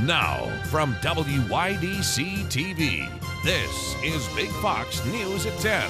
Now, from WYDC TV, this is Big Fox News at 10.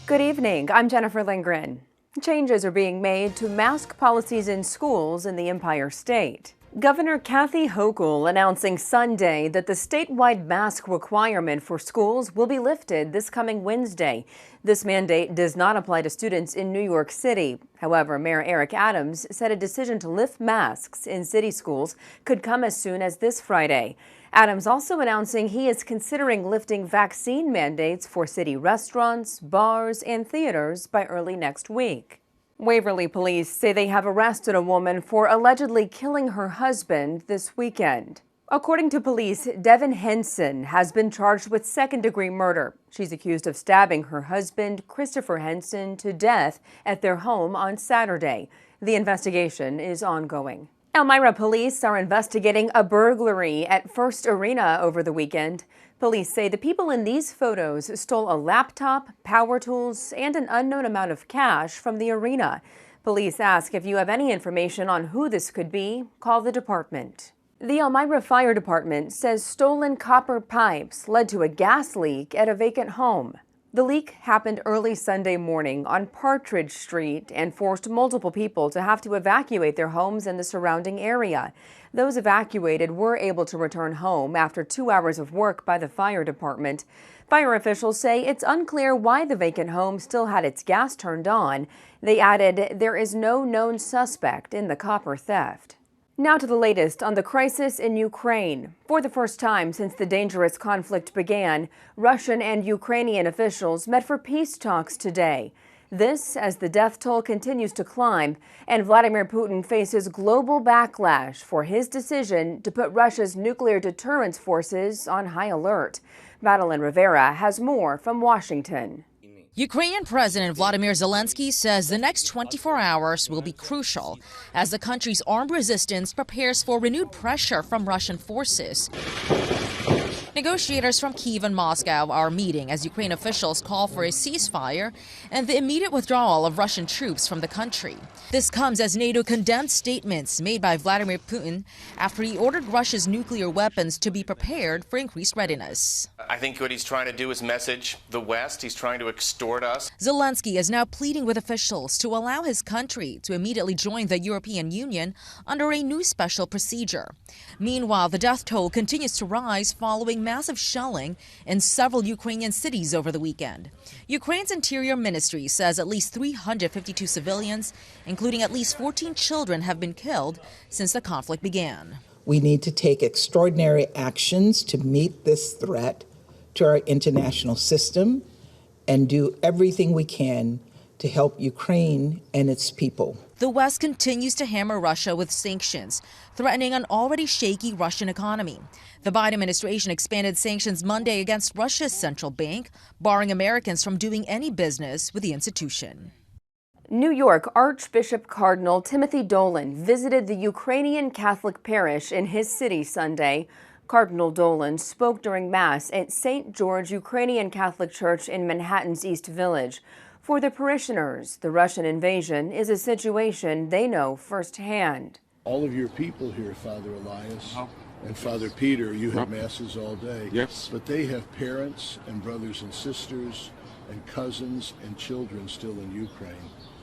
Good evening. I'm Jennifer Lindgren. Changes are being made to mask policies in schools in the Empire State. Governor Kathy Hochul announcing Sunday that the statewide mask requirement for schools will be lifted this coming Wednesday. This mandate does not apply to students in New York City. However, Mayor Eric Adams said a decision to lift masks in city schools could come as soon as this Friday. Adams also announcing he is considering lifting vaccine mandates for city restaurants, bars, and theaters by early next week. Waverly police say they have arrested a woman for allegedly killing her husband this weekend. According to police, Devin Henson has been charged with second-degree murder. She's accused of stabbing her husband, Christopher Henson, to death at their home on Saturday. The investigation is ongoing. Elmira police are investigating a burglary at First Arena over the weekend. Police say the people in these photos stole a laptop, power tools, and an unknown amount of cash from the arena. Police ask if you have any information on who this could be, call the department. The Elmira Fire Department says stolen copper pipes led to a gas leak at a vacant home. The leak happened early Sunday morning on Partridge Street and forced multiple people to have to evacuate their homes in the surrounding area. Those evacuated were able to return home after 2 hours of work by the fire department. Fire officials say it's unclear why the vacant home still had its gas turned on. They added there is no known suspect in the copper theft. Now to the latest on the crisis in Ukraine. For the first time since the dangerous conflict began, Russian and Ukrainian officials met for peace talks today. This as the death toll continues to climb and Vladimir Putin faces global backlash for his decision to put Russia's nuclear deterrence forces on high alert. Madeline Rivera has more from Washington. Ukrainian President Volodymyr Zelensky says the next 24 hours will be crucial as the country's armed resistance prepares for renewed pressure from Russian forces. Negotiators from Kyiv and Moscow are meeting as Ukraine officials call for a ceasefire and the immediate withdrawal of Russian troops from the country. This comes as NATO condemned statements made by Vladimir Putin after he ordered Russia's nuclear weapons to be prepared for increased readiness. I think what he's trying to do is message the West. He's trying to extort us. Zelensky is now pleading with officials to allow his country to immediately join the European Union under a new special procedure. Meanwhile, the death toll continues to rise following massive shelling in several Ukrainian cities over the weekend. Ukraine's Interior Ministry says at least 352 civilians, including at least 14 children, have been killed since the conflict began. We need to take extraordinary actions to meet this threat to our international system and do everything we can to help Ukraine and its people. The West continues to hammer Russia with sanctions, threatening an already shaky Russian economy. The Biden administration expanded sanctions Monday against Russia's central bank, barring Americans from doing any business with the institution. New York Archbishop Cardinal Timothy Dolan visited the Ukrainian Catholic parish in his city Sunday. Cardinal Dolan spoke during Mass at St. George Ukrainian Catholic Church in Manhattan's East Village. For the parishioners, the Russian invasion is a situation they know firsthand. All of your people here, Father Elias and Father Peter, you have masses all day. Yes. But they have parents and brothers and sisters and cousins and children still in Ukraine.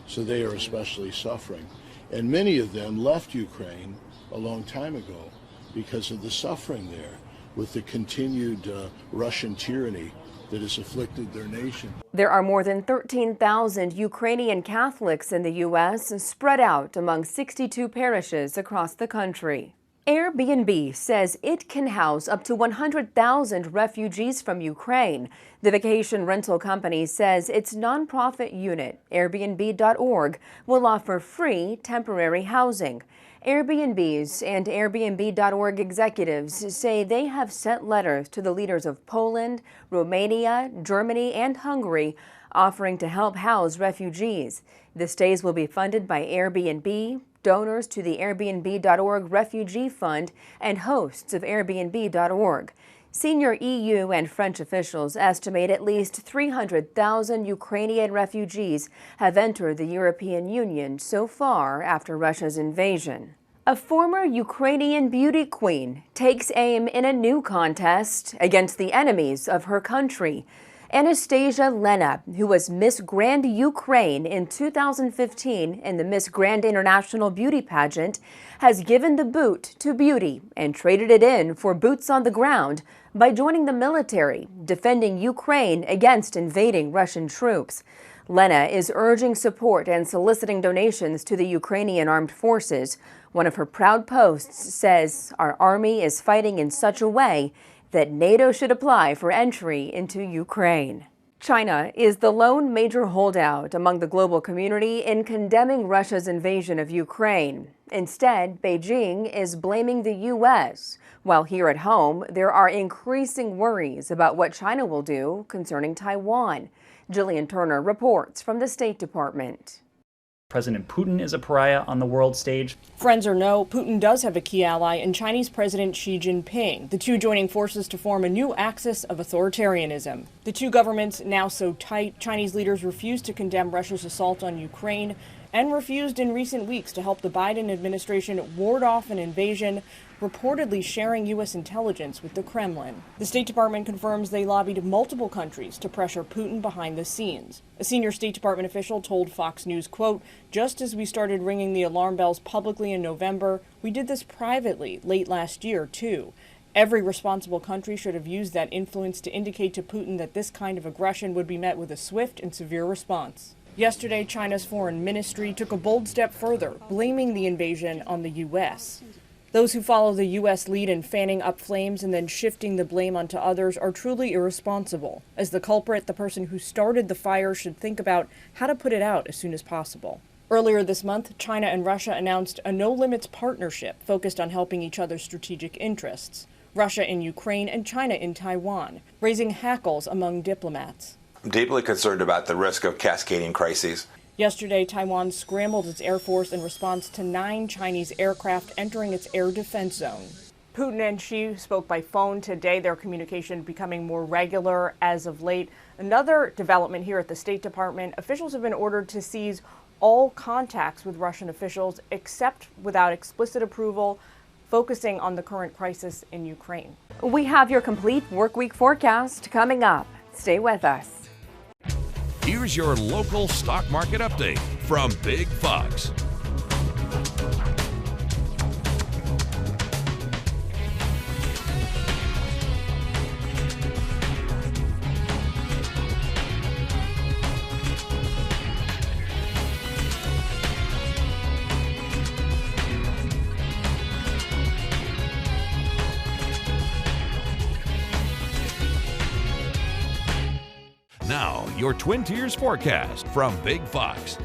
So they are especially suffering. And many of them left Ukraine a long time ago because of the suffering there with the continued Russian tyranny that has afflicted their nation. There are more than 13,000 Ukrainian Catholics in the U.S. spread out among 62 parishes across the country. Airbnb says it can house up to 100,000 refugees from Ukraine. The vacation rental company says its nonprofit unit, Airbnb.org, will offer free temporary housing. Airbnb's and Airbnb.org executives say they have sent letters to the leaders of Poland, Romania, Germany, and Hungary offering to help house refugees. The stays will be funded by Airbnb, donors to the Airbnb.org Refugee Fund, and hosts of Airbnb.org. Senior EU and French officials estimate at least 300,000 Ukrainian refugees have entered the European Union so far after Russia's invasion. A former Ukrainian beauty queen takes aim in a new contest against the enemies of her country. Anastasia Lena, who was Miss Grand Ukraine in 2015 in the Miss Grand International Beauty Pageant, has given the boot to beauty and traded it in for boots on the ground by joining the military, defending Ukraine against invading Russian troops. Lena is urging support and soliciting donations to the Ukrainian armed forces. One of her proud posts says, "Our army is fighting in such a way that NATO should apply for entry into Ukraine." China is the lone major holdout among the global community in condemning Russia's invasion of Ukraine. Instead, Beijing is blaming the U.S., while here at home, there are increasing worries about what China will do concerning Taiwan. Jillian Turner reports from the State Department. President Putin is a pariah on the world stage. Friends or no, Putin does have a key ally in Chinese President Xi Jinping, the two joining forces to form a new axis of authoritarianism. The two governments now so tight, Chinese leaders refused to condemn Russia's assault on Ukraine and refused in recent weeks to help the Biden administration ward off an invasion, reportedly sharing U.S. intelligence with the Kremlin. The State Department confirms they lobbied multiple countries to pressure Putin behind the scenes. A senior State Department official told Fox News, quote, "Just as we started ringing the alarm bells publicly in November, we did this privately late last year, too. Every responsible country should have used that influence to indicate to Putin that this kind of aggression would be met with a swift and severe response." Yesterday, China's foreign ministry took a bold step further, blaming the invasion on the U.S. Those who follow the U.S. lead in fanning up flames and then shifting the blame onto others are truly irresponsible. As the culprit, the person who started the fire should think about how to put it out as soon as possible. Earlier this month, China and Russia announced a no-limits partnership focused on helping each other's strategic interests. Russia in Ukraine and China in Taiwan, raising hackles among diplomats. I'm deeply concerned about the risk of cascading crises. Yesterday, Taiwan scrambled its air force in response to 9 Chinese aircraft entering its air defense zone. Putin and Xi spoke by phone today, their communication becoming more regular as of late. Another development here at the State Department, officials have been ordered to seize all contacts with Russian officials except without explicit approval, focusing on the current crisis in Ukraine. We have your complete workweek forecast coming up. Stay with us. Here's your local stock market update from Big Fox. Now, your Twin Tiers forecast from Big Fox.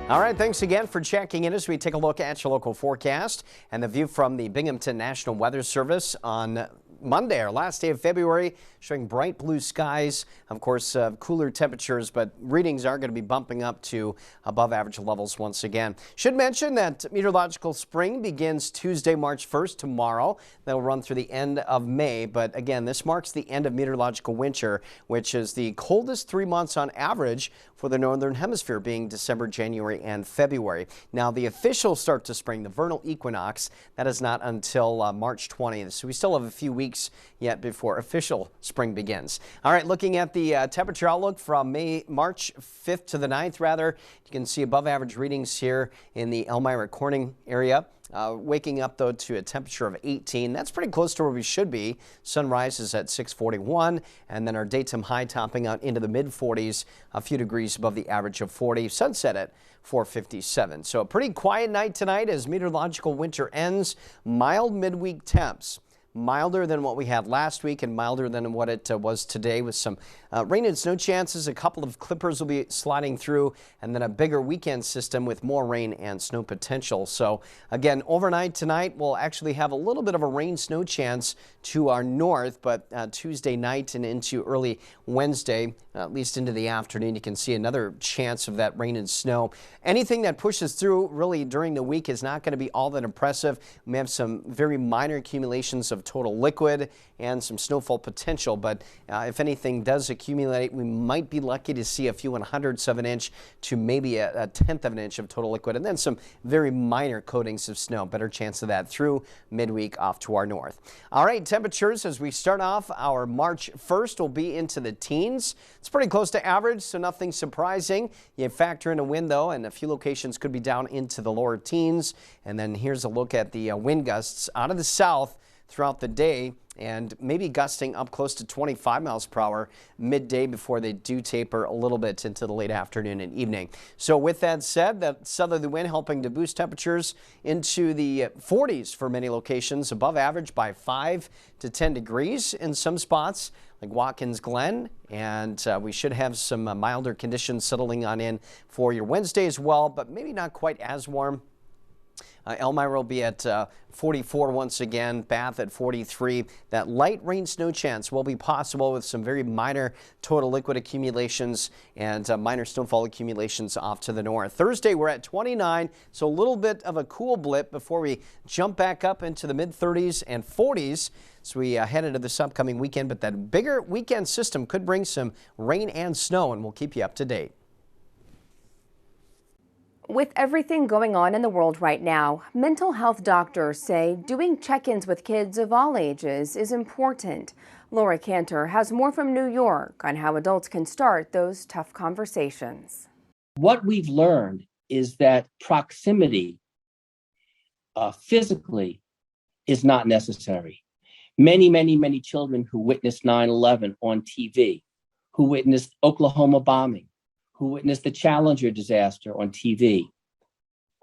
All right, thanks again for checking in as we take a look at your local forecast and the view from the Binghamton National Weather Service on Monday, our last day of February, showing bright blue skies. Of course, cooler temperatures, but readings are going to be bumping up to above average levels once again. Should mention that meteorological spring begins Tuesday, March 1st, tomorrow. That'll run through the end of May. But again, this marks the end of meteorological winter, which is the coldest 3 months on average for the Northern Hemisphere, being December, January, and February. Now, the official start to spring, the vernal equinox, that is not until March 20th. So we still have a few weeks yet before official spring begins. All right, looking at the temperature outlook from March 5th to the 9th, rather, you can see above average readings here in the Elmira Corning area. Waking up, though, to a temperature of 18. That's pretty close to where we should be. Sunrise is at 6:41, and then our daytime high topping out into the mid-40s, a few degrees above the average of 40. Sunset at 4:57. So a pretty quiet night tonight as meteorological winter ends. Mild midweek temps. Milder than what we had last week and milder than what it was today, with some rain and snow chances. A couple of clippers will be sliding through, and then a bigger weekend system with more rain and snow potential. So again, overnight tonight we'll actually have a little bit of a rain snow chance to our north, but Tuesday night and into early Wednesday, at least into the afternoon, you can see another chance of that rain and snow. Anything that pushes through really during the week is not going to be all that impressive. We may have some very minor accumulations of total liquid and some snowfall potential. But if anything does accumulate, we might be lucky to see a few 100ths of an inch to maybe a 1/10 of an inch of total liquid, and then some very minor coatings of snow. Better chance of that through midweek off to our north. All right, temperatures as we start off our March 1st will be into the teens. It's pretty close to average, so nothing surprising. You factor in a wind, though, and a few locations could be down into the lower teens. And then here's a look at the wind gusts out of the south throughout the day, and maybe gusting up close to 25 miles per hour midday before they do taper a little bit into the late afternoon and evening. So with that said, that southerly wind helping to boost temperatures into the 40s for many locations, above average by 5 to 10 degrees in some spots like Watkins Glen, and we should have some milder conditions settling on in for your Wednesday as well, but maybe not quite as warm. Elmira will be at 44 once again, Bath at 43. That light rain snow chance will be possible with some very minor total liquid accumulations and minor snowfall accumulations off to the north. Thursday, we're at 29, so a little bit of a cool blip before we jump back up into the mid-30s and 40s. So we head into this upcoming weekend, but that bigger weekend system could bring some rain and snow, and we'll keep you up to date. With everything going on in the world right now, mental health doctors say doing check-ins with kids of all ages is important. Laura Cantor has more from New York on how adults can start those tough conversations. What we've learned is that proximity physically is not necessary. Many children who witnessed 9/11 on TV, who witnessed Oklahoma bombing, who witnessed the Challenger disaster on TV,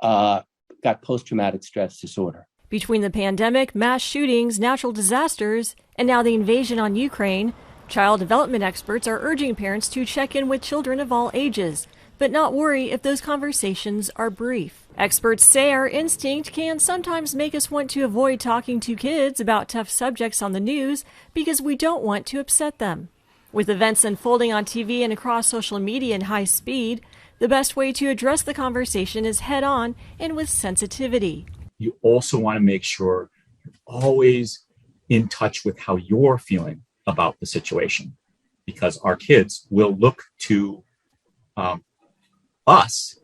got post-traumatic stress disorder. Between the pandemic, mass shootings, natural disasters, and now the invasion on Ukraine, child development experts are urging parents to check in with children of all ages, but not worry if those conversations are brief. Experts say our instinct can sometimes make us want to avoid talking to kids about tough subjects on the news because we don't want to upset them. With events unfolding on TV and across social media in high speed, the best way to address the conversation is head on and with sensitivity. You also want to make sure you're always in touch with how you're feeling about the situation, because our kids will look to us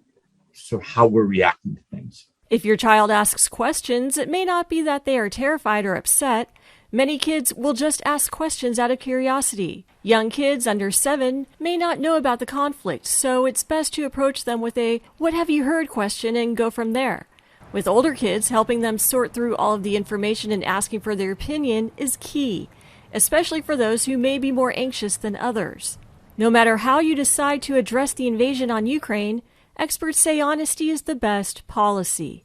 for how we're reacting to things. If your child asks questions, it may not be that they are terrified or upset. Many kids will just ask questions out of curiosity. Young kids under 7 may not know about the conflict, so it's best to approach them with a "what have you heard" question and go from there. With older kids, helping them sort through all of the information and asking for their opinion is key, especially for those who may be more anxious than others. No matter how you decide to address the invasion on Ukraine, experts say honesty is the best policy.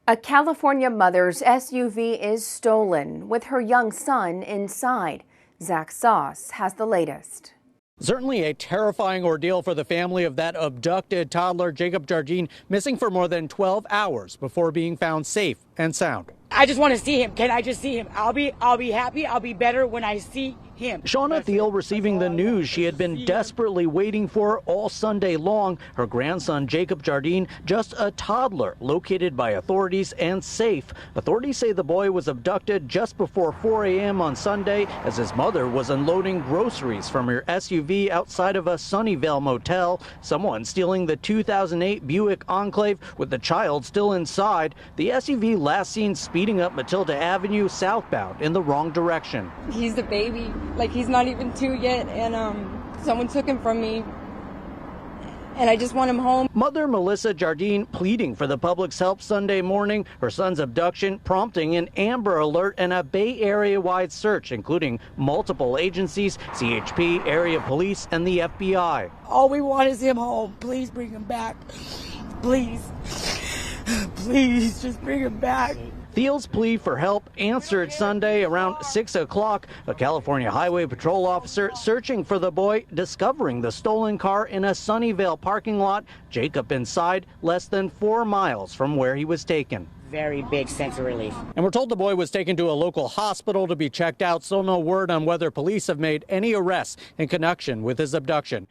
A California mother's SUV is stolen with her young son inside. Zach Sauce has the latest. Certainly a terrifying ordeal for the family of that abducted toddler, Jacob Jardine, missing for more than 12 hours before being found safe and sound. I just want to see him. Can I just see him? I'll be happy. I'll be better when I see him. Shauna Thiel receiving the news she had been desperately waiting for all Sunday long. Her grandson, Jacob Jardine, just a toddler, located by authorities and safe. Authorities say the boy was abducted just before 4 a.m. on Sunday as his mother was unloading groceries from her SUV outside of a Sunnyvale motel. Someone stealing the 2008 Buick Enclave with the child still inside. The SUV last seen speeding up Matilda Avenue southbound in the wrong direction. He's the baby. Like, he's not even 2 yet, and someone took him from me, and I just want him home. Mother Melissa Jardine pleading for the public's help Sunday morning. Her son's abduction prompting an Amber Alert and a Bay Area-wide search, including multiple agencies, CHP, area police, and the FBI. All we want is him home. Please bring him back. Please. Please, just bring him back. Thiel's plea for help answered Sunday around 6 o'clock. A California Highway Patrol officer searching for the boy, discovering the stolen car in a Sunnyvale parking lot. Jacob inside, less than 4 miles from where he was taken. Very big sense of relief. And we're told the boy was taken to a local hospital to be checked out. Still no word on whether police have made any arrests in connection with his abduction.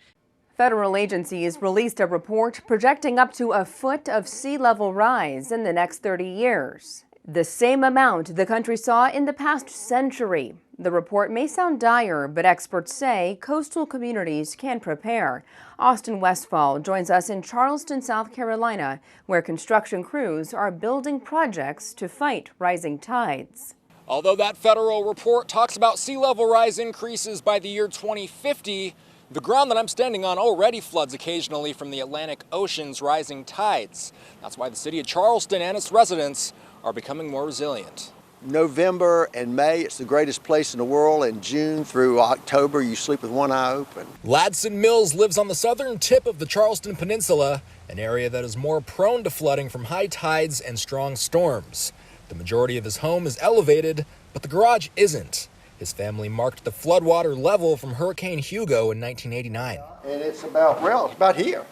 Federal agencies released a report projecting up to a foot of sea level rise in the next 30 years. the same amount the country saw in the past century. The report may sound dire, but experts say coastal communities can prepare. Austin Westfall joins us in Charleston, South Carolina, where construction crews are building projects to fight rising tides. Although that federal report talks about sea level rise increases by the year 2050, the ground that I'm standing on already floods occasionally from the Atlantic Ocean's rising tides. That's why the city of Charleston and its residents are becoming more resilient. November and May, it's the greatest place in the world. In June through October, you sleep with one eye open. Ladson Mills lives on the southern tip of the Charleston Peninsula, an area that is more prone to flooding from high tides and strong storms. The majority of his home is elevated, but the garage isn't. His family marked the floodwater level from Hurricane Hugo in 1989. And it's about here.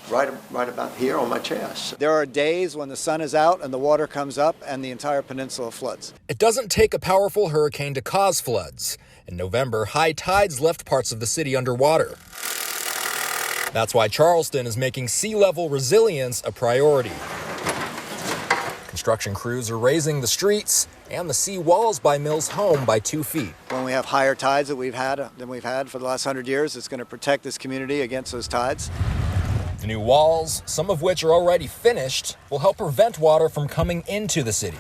Right about here on my chest. There are days when the sun is out and the water comes up and the entire peninsula floods. It doesn't take a powerful hurricane to cause floods. In November, high tides left parts of the city underwater. That's why Charleston is making sea level resilience a priority. Construction crews are raising the streets and the sea walls by Mills' home by 2 feet. When we have higher tides than we've had for the last 100 years, it's going to protect this community against those tides. The new walls, some of which are already finished, will help prevent water from coming into the city.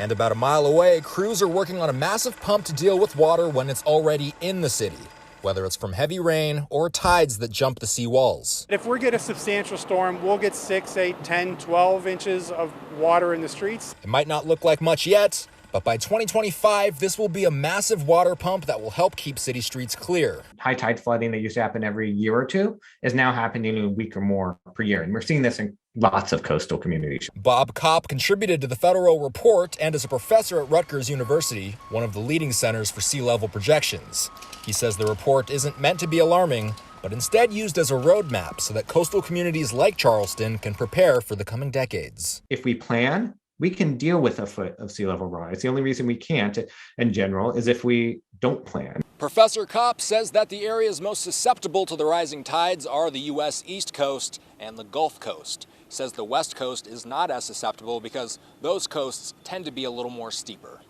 And about a mile away, crews are working on a massive pump to deal with water when it's already in the city, whether it's from heavy rain or tides that jump the sea walls. If we get a substantial storm, we'll get 6, 8, 10, 12 inches of water in the streets. It might not look like much yet, but by 2025, this will be a massive water pump that will help keep city streets clear. High tide flooding that used to happen every year or two is now happening in a week or more per year. And we're seeing this in lots of coastal communities. Bob Kopp contributed to the federal report and is a professor at Rutgers University, one of the leading centers for sea level projections. He says the report isn't meant to be alarming, but instead used as a roadmap so that coastal communities like Charleston can prepare for the coming decades. If we plan, we can deal with a foot of sea level rise. The only reason we can't, in general, is if we don't plan. Professor Kopp says that the areas most susceptible to the rising tides are the U.S. East Coast and the Gulf Coast. He says the West Coast is not as susceptible because those coasts tend to be a little more steeper.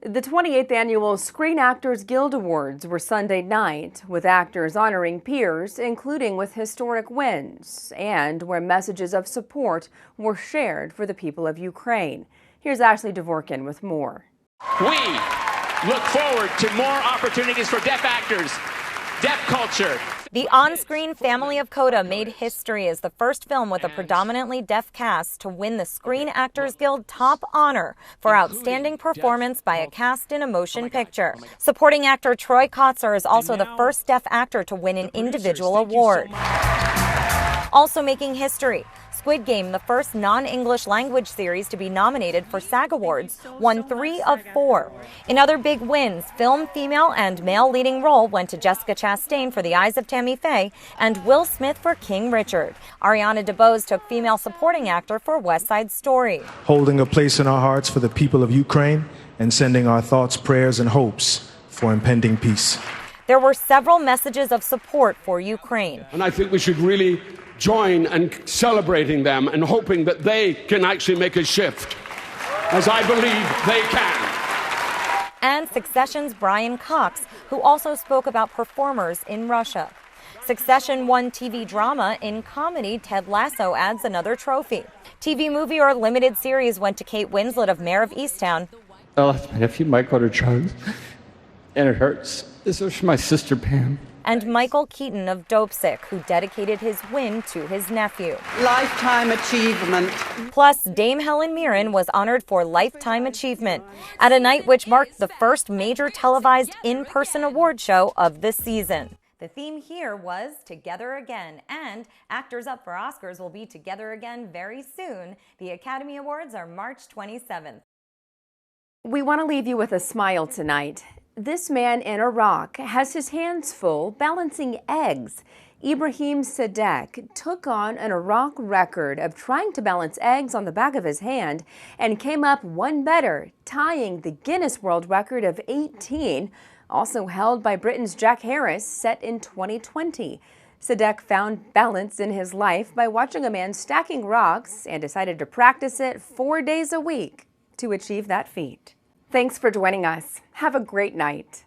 The 28th annual Screen Actors Guild Awards were Sunday night, with actors honoring peers, including with historic wins, and where messages of support were shared for the people of Ukraine. Here's Ashley Dvorkin with more. We look forward to more opportunities for deaf actors, deaf culture. The on-screen family of Coda made history as the first film with a predominantly deaf cast to win the Screen Actors Guild top honor for outstanding performance by a cast in a motion picture. Supporting actor Troy Kotzer is also the first deaf actor to win an individual award. Also making history, Squid Game, the first non-English language series to be nominated for SAG Awards, won 3 of 4. In other big wins, film, female, and male leading role went to Jessica Chastain for The Eyes of Tammy Faye and Will Smith for King Richard. Ariana DeBose took female supporting actor for West Side Story. Holding a place in our hearts for the people of Ukraine and sending our thoughts, prayers, and hopes for impending peace. There were several messages of support for Ukraine. And I think we should really join and celebrating them and hoping that they can actually make a shift, as I believe they can. And Succession's Brian Cox, who also spoke about performers in Russia. Succession won TV drama. In comedy, Ted Lasso adds another trophy. TV movie or limited series went to Kate Winslet of Mayor of Easttown. I lost my nephew Michael to drugs, and it hurts. This was for my sister Pam. And Michael Keaton of Dopesick, who dedicated his win to his nephew. Lifetime achievement. Plus, Dame Helen Mirren was honored for Lifetime Achievement at a night which marked the first major televised in-person award show of the season. The theme here was Together Again, and actors up for Oscars will be together again very soon. The Academy Awards are March 27th. We want to leave you with a smile tonight. This man in Iraq has his hands full balancing eggs. Ibrahim Sadek took on an Iraq record of trying to balance eggs on the back of his hand and came up one better, tying the Guinness World Record of 18, also held by Britain's Jack Harris, set in 2020. Sadek found balance in his life by watching a man stacking rocks and decided to practice it 4 days a week. to achieve that feat. Thanks for joining us. Have a great night.